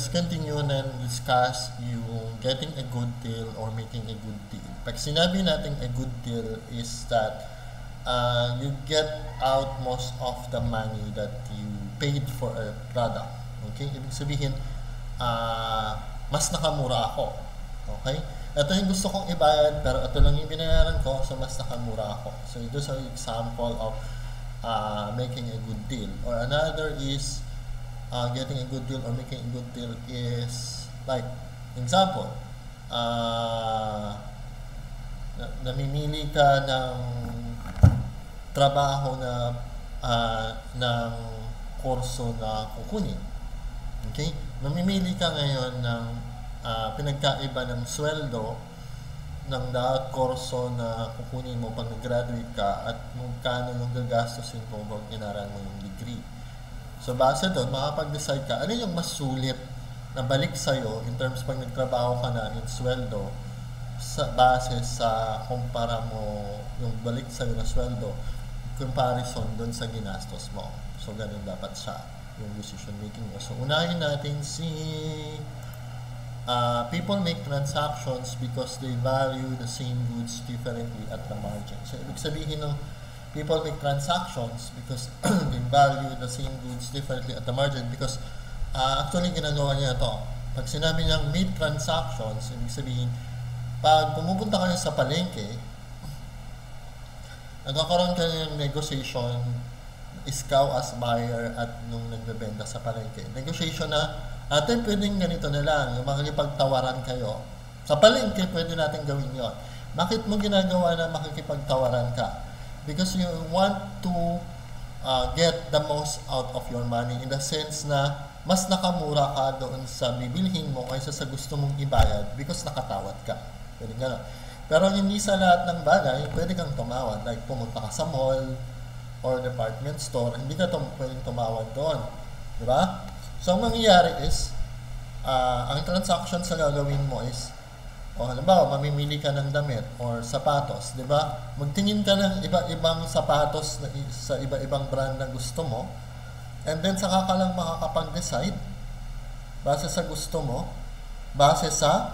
let's continue and discuss yung getting a good deal or making a good deal. Pag sinabi natin a good deal is that you get out most of the money that you paid for a product. Okay? Ibig sabihin, mas nakamura ako. Okay? Ito yung gusto kong ibayad, pero ito lang yung binayaran ko, so mas nakamura ako. So, those are example of making a good deal. Or another is getting a good deal or making a good deal is like, example, namimili ka ng trabaho na ng kurso na kukunin. Okay? Mamimili ka ngayon ng pinagkaiba ng sweldo ng dapat kurso na kukunin mo pag nag-graduate ka at magkano yung gagastusin mo pag inaral mo yung degree. So, base doon, makapag-decide ka, ano yung mas sulit na balik sa'yo in terms pag nagtrabaho ka na in sweldo sa base sa kumpara mo yung balik sa'yo na sweldo comparison doon sa ginastos mo. So, ganun dapat siya yung decision making mo. So, unahin natin si people make transactions because they value the same goods differently at the margin. So, ibig sabihin ng people make transactions because they value the same goods differently at the margin because actually ginagawa niya ito. Pag sinabi niyang make transactions, ibig sabihin, pag pumupunta kayo sa palengke, nagkakaroon kayo ng negotiation, ikaw as buyer at nung nagbebenta sa palengke. Negotiation na, ate, pwedeng ganito na lang, yung makikipagtawaran kayo. Sa palengke, pwede natin gawin yon. Bakit mo ginagawa na makikipagtawaran ka? Because you want to get the most out of your money in the sense na mas nakamura ka doon sa bibilhin mo kaysa sa gusto mong ibayad because nakatawad ka. Pwede gano'n. Pero hindi sa lahat ng bagay, pwede kang tumawad. Like pumunta ka sa mall or department store, hindi ka pwedeng tumawad doon. Diba? So, ang mangyayari is, ang transactions na gagawin mo is, halimbawa, mamimili ka ng damit or sapatos, di ba? Magtingin ka ng iba-ibang sapatos sa iba-ibang brand na gusto mo, and then saka ka lang makakapag-decide base sa gusto mo, base sa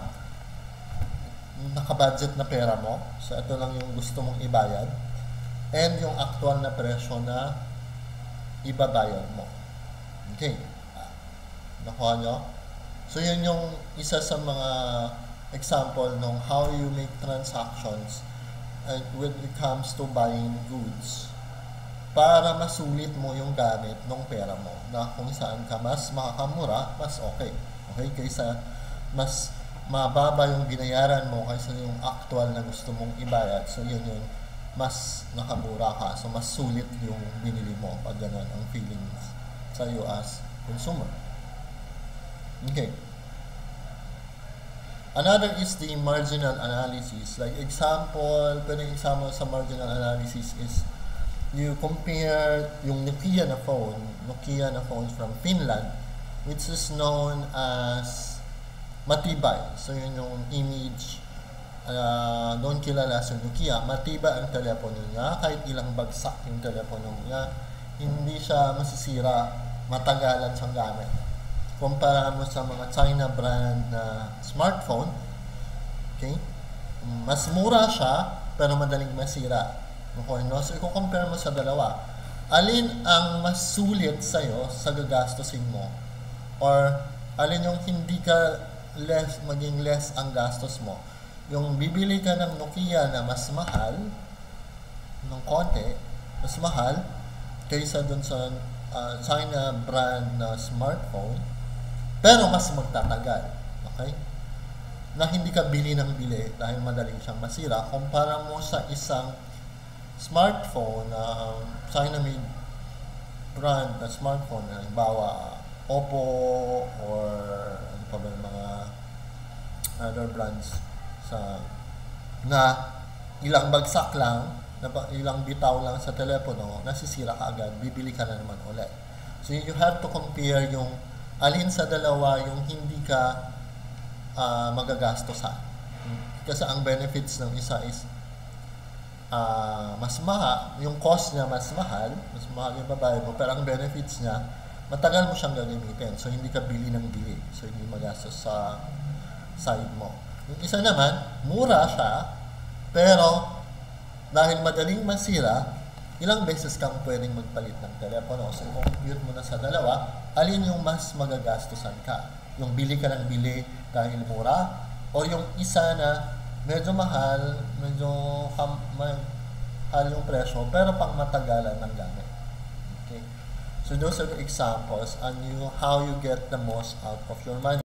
nakabudget na pera mo, so ito lang yung gusto mong ibayad, and yung actual na presyo na ibabayad mo. Okay. Nakuha nyo? So, yun yung isa sa mga example ng how you make transactions when it comes to buying goods para masulit mo yung gamit ng pera mo na kung saan ka mas makakamura, mas okay. Okay? Kaysa mas mababa yung binayaran mo kaysa yung actual na gusto mong ibayad. So, yun yung mas nakamura ka. So, mas sulit yung binili mo pag ganun ang feelings sa iyo as consumer. Okay. Another is the marginal analysis. Like example, pwedeng example sa marginal analysis is you compare yung Nokia na phone from Finland, which is known as matibay. So yun yung image doon kilala sa Nokia. Matibay ang telepono niya, kahit ilang bagsak yung telepono niya, hindi siya masisira, matagalan siyang gamit. Kumpara mo sa mga China brand na smartphone, okay? Mas mura siya, pero madaling masira. Okay, no? So, i-compare mo sa dalawa. Alin ang mas sulit sa'yo sa gagastusin mo? Or, alin yung hindi ka maging less ang gastos mo? Yung bibili ka ng Nokia na mas mahal, ng konti, mas mahal, kaysa dun sa China brand na smartphone, pero mas magtatagal. Okay? Na hindi ka bili ng bili dahil madaling siyang masira. Kumpara mo sa isang smartphone na China-made brand na smartphone, halimbawa Oppo or ano pa ba yung mga other brands na ilang bagsak lang, ilang bitaw lang sa telepono, nasisira ka agad, bibili ka na naman ulit. So you have to compare yung alin sa dalawa yung hindi ka magagastosan. Kasi ang benefits ng isa is mas mahal, yung cost niya mas mahal yung babayad mo, pero ang benefits niya matagal mo siyang gagamitin. So, hindi ka bili ng bili. So, hindi magastos sa side mo. Yung isa naman, mura siya, pero dahil madaling masira, ilang beses kang pwedeng magpalit ng telepono. So, kung compute mo na sa dalawa, alin yung mas magagastusan ka? Yung bili ka ng bili dahil mura, o yung isa na medyo mahal, medyo mahal yung presyo, pero pang matagalan ng gamit. Okay? So those are the examples on how you get the most out of your money.